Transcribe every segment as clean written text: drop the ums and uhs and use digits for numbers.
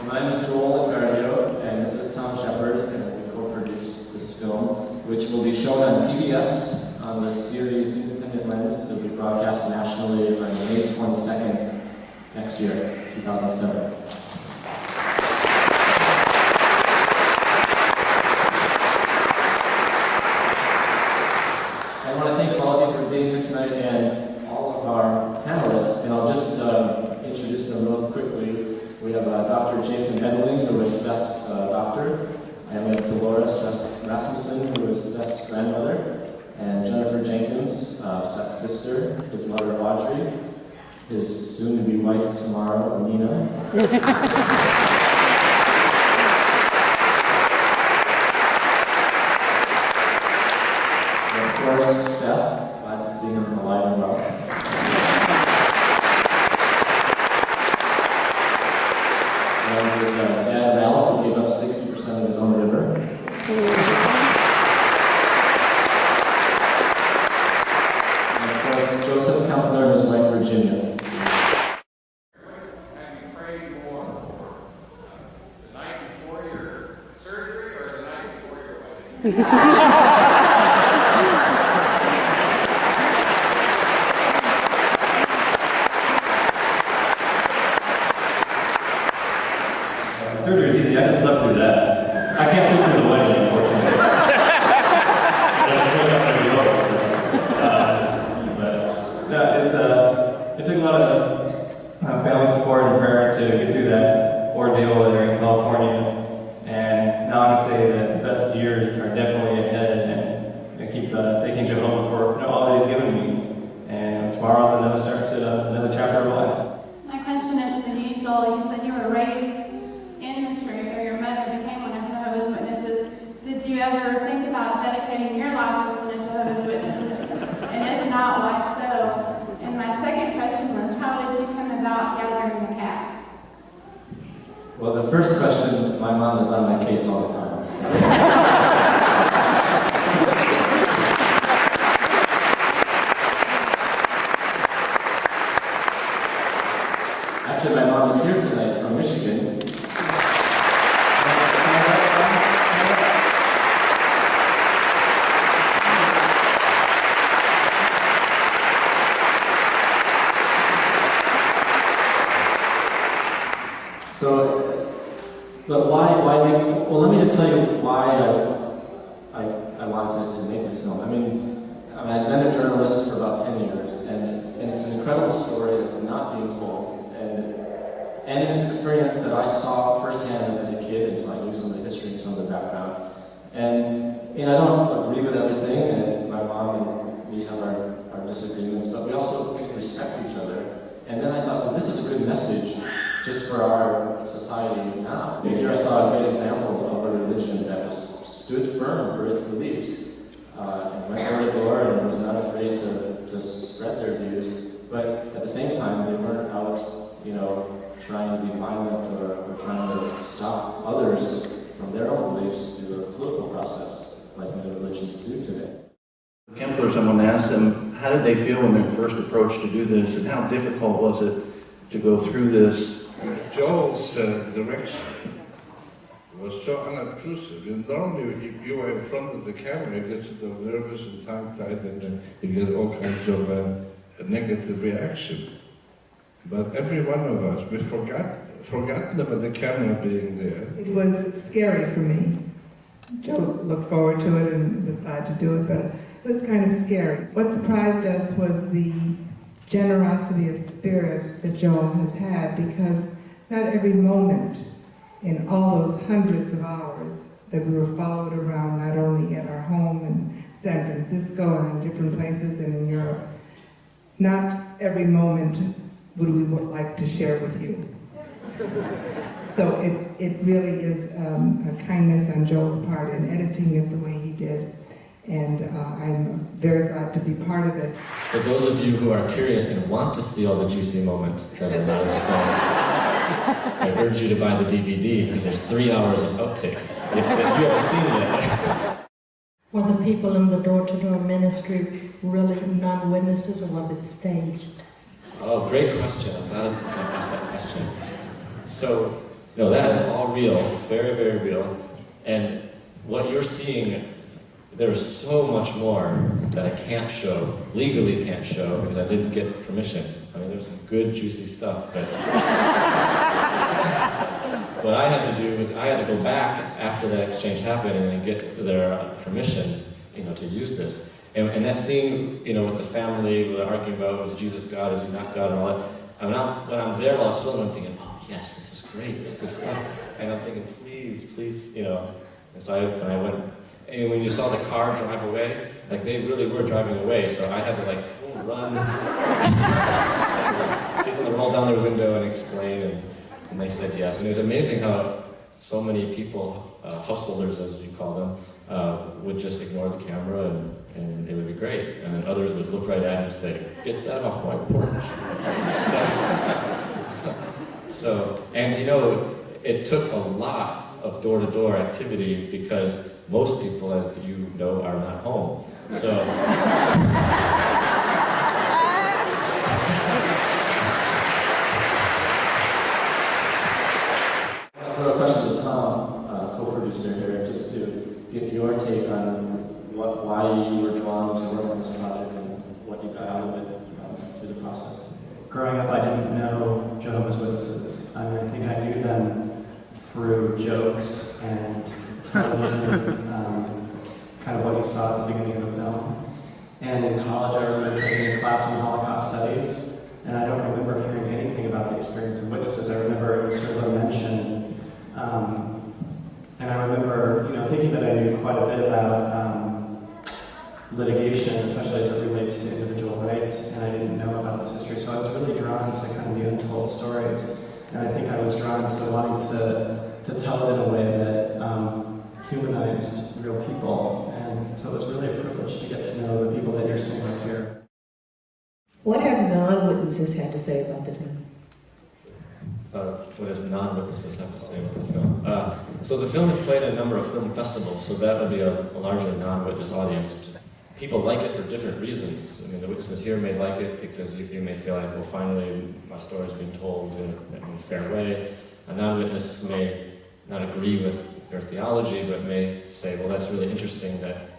My name is Joel Garrido, and this is Tom Shepard, and we co-produced this film, which will be shown on PBS on the series Independent Lens. It will be broadcast nationally on May 22nd next year, 2007. I want to thank all of you for being here tonight and all of our panelists, and I'll just introduce them real quickly. We have Dr. Jason Edling, who is Seth's doctor, and we have Dolores Rasmussen, who is Seth's grandmother, and Jennifer Jenkins, Seth's sister, his mother Audrey, his soon-to-be wife tomorrow, Nina. And of course, Seth, glad to see him alive and well. And there's Dad Ralph, who gave up 60% of his own river. And of course, Joseph Kampler and his wife Virginia. Have you prayed more the night before your surgery or the night before your wedding? Surgery is easy. I just slept through that. I can't sleep through the wedding, unfortunately. But no, it took a lot of family support and prayer to get through that ordeal there in California. And now I can say that the best years are definitely ahead, and I keep thanking Jehovah for all that He's given me. And tomorrow's another chapter of life. My question is for you, Joel. You said you were raised in the truth, or your mother became one of Jehovah's Witnesses. Did you ever think about dedicating your life as one of Jehovah's Witnesses? And if not, why so? And my second question was, how did you come about gathering the cast? Well, the first question, my mom is on my case all the time. So. Actually, my mom is here tonight from Michigan. So, but why make, well, let me just tell you why I wanted to make this film. I've been a journalist for about 10 years, and it's an incredible story that's not being told. And it's an experience that I saw firsthand as a kid, and so I knew some of the history and some of the background. And I don't agree with everything, and my mom and we have our disagreements, but we also respect each other. And then I thought, well, this is a good message just for our society now. Here I saw a great example of a religion that stood firm for its beliefs, and went door to door and was not afraid to spread their views. But at the same time, they weren't out, trying to be violent or trying to stop others from their own beliefs through a political process, like many religions do today. Kempler, someone asked them, how did they feel when they first approached to do this, and how difficult was it to go through this? Joel's direction was so unobtrusive. Normally, you are in front of the camera, you get sort of nervous and tongue-tied, and you get all kinds of negative reaction. But every one of us, we forgotten about the camera being there. It was scary for me. Joe looked forward to it and was glad to do it, but it was kind of scary. What surprised us was the generosity of spirit that Joel has had, because not every moment in all those hundreds of hours that we were followed around, not only at our home in San Francisco and in different places and in Europe, not every moment would we like to share with you. So it really is a kindness on Joel's part in editing it the way he did. And I'm very glad to be part of it. For those of you who are curious and want to see all the juicy moments that are not in the film, I urge you to buy the DVD, because there's 3 hours of outtakes if you haven't seen it. Were the people in the door-to-door ministry really non-witnesses, or was it staged? Oh, great question. I'm glad you asked that question. So, No, that is all real, very, very real. And what you're seeing, there's so much more that I can't show, legally can't show, because I didn't get permission. I mean, there's some good, juicy stuff, but what I had to do was I had to go back after that exchange happened and then get their permission, to use this. And that scene, with the family, where they're arguing about, was Jesus God, is he not God, and all that. When I'm there while I was filming, I'm thinking, oh yes, this is great, this is good stuff. And I'm thinking, please, And so when I went, and when you saw the car drive away, like they really were driving away, so I had to run, get them to roll down their window and explain, and they said yes. And it was amazing how so many people, householders as you call them, would just ignore the camera and it would be great. And then others would look right at him and say, get that off my porch. And it took a lot of door-to-door activity because most people, as you know, are not home. So. I'll throw a question to Tom, co-producer here, just to get your take on why you were drawn to work on this project and what you got out of it through the process. Growing up, I didn't know Jehovah's Witnesses. I think I knew them through jokes and television, kind of what you saw at the beginning of the film. And in college, I remember taking a class on Holocaust studies, and I don't remember hearing anything about the experience of witnesses. I remember it was sort of a mention. And I remember, thinking that I knew quite a bit about litigation, especially as it relates to individual rights, and I didn't know about this history. So I was really drawn to kind of the untold stories, and I think I was drawn to wanting to tell it in a way that humanized real people, and so it was really a privilege to get to know the people that you're seeing up here. What have non-witnesses had to say about the film? What does non-witnesses have to say about the film? So the film has played at a number of film festivals, so that would be a largely non-witness audience. People like it for different reasons. I mean, the witnesses here may like it because you may feel like, well, finally my story's being told in a fair way. A non-witness may not agree with your theology, but may say, well, that's really interesting that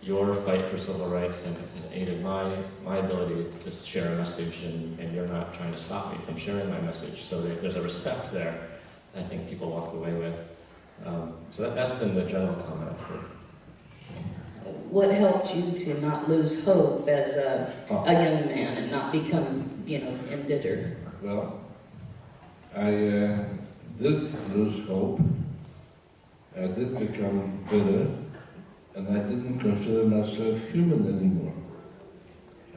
your fight for civil rights has aided my ability to share a message, and you're not trying to stop me from sharing my message. So there's a respect there that I think people walk away with. So that's been the general comment I've heard. What helped you to not lose hope as a young man and not become, embittered? Well, I did lose hope. I did become bitter, and I didn't consider myself human anymore.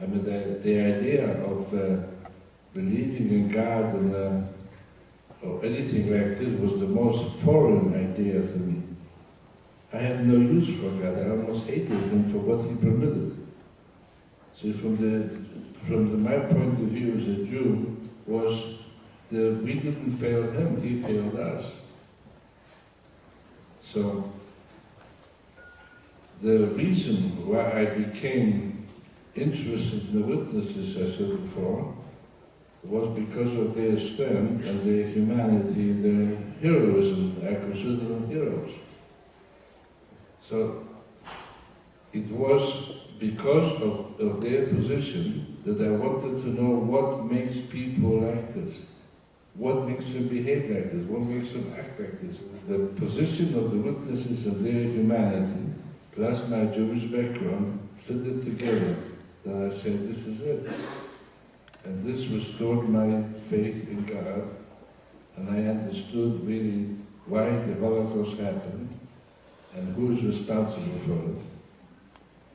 I mean, the idea of believing in God or anything like this was the most foreign idea to me. I had no use for God. I almost hated him for what he permitted. So from my point of view as a Jew, was that we didn't fail him, he failed us. So the reason why I became interested in the witnesses, I said before, was because of their strength and their humanity and their heroism. I consider them heroes. So it was because of their position that I wanted to know what makes people like this. What makes them behave like this? What makes them act like this? The position of the witnesses and their humanity, plus my Jewish background, fitted together. Then I said, this is it. And this restored my faith in God, and I understood really why the Holocaust happened and who is responsible for it.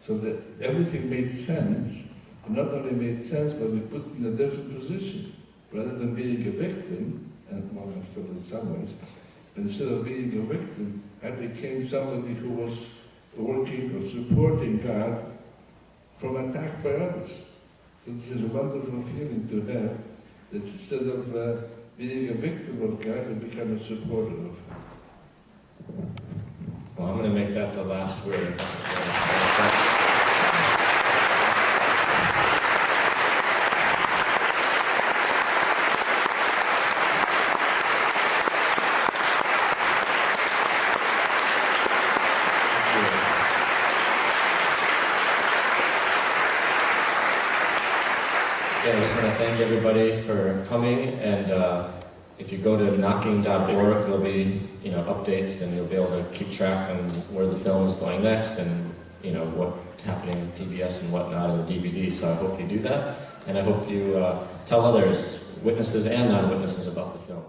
So that everything made sense, and not only made sense, but we put in a different position. Rather than being a victim, and well, I'm still in some ways, but instead of being a victim, I became somebody who was working or supporting God from attack by others. So this is a wonderful feeling to have, that instead of being a victim of God, you become a supporter of Him. Well, I'm going to make that the last word. I just want to thank everybody for coming, and if you go to knocking.org, there'll be updates, and you'll be able to keep track on where the film is going next, and what's happening with PBS and whatnot in the DVD. So I hope you do that, and I hope you tell others, witnesses and non-witnesses, about the film.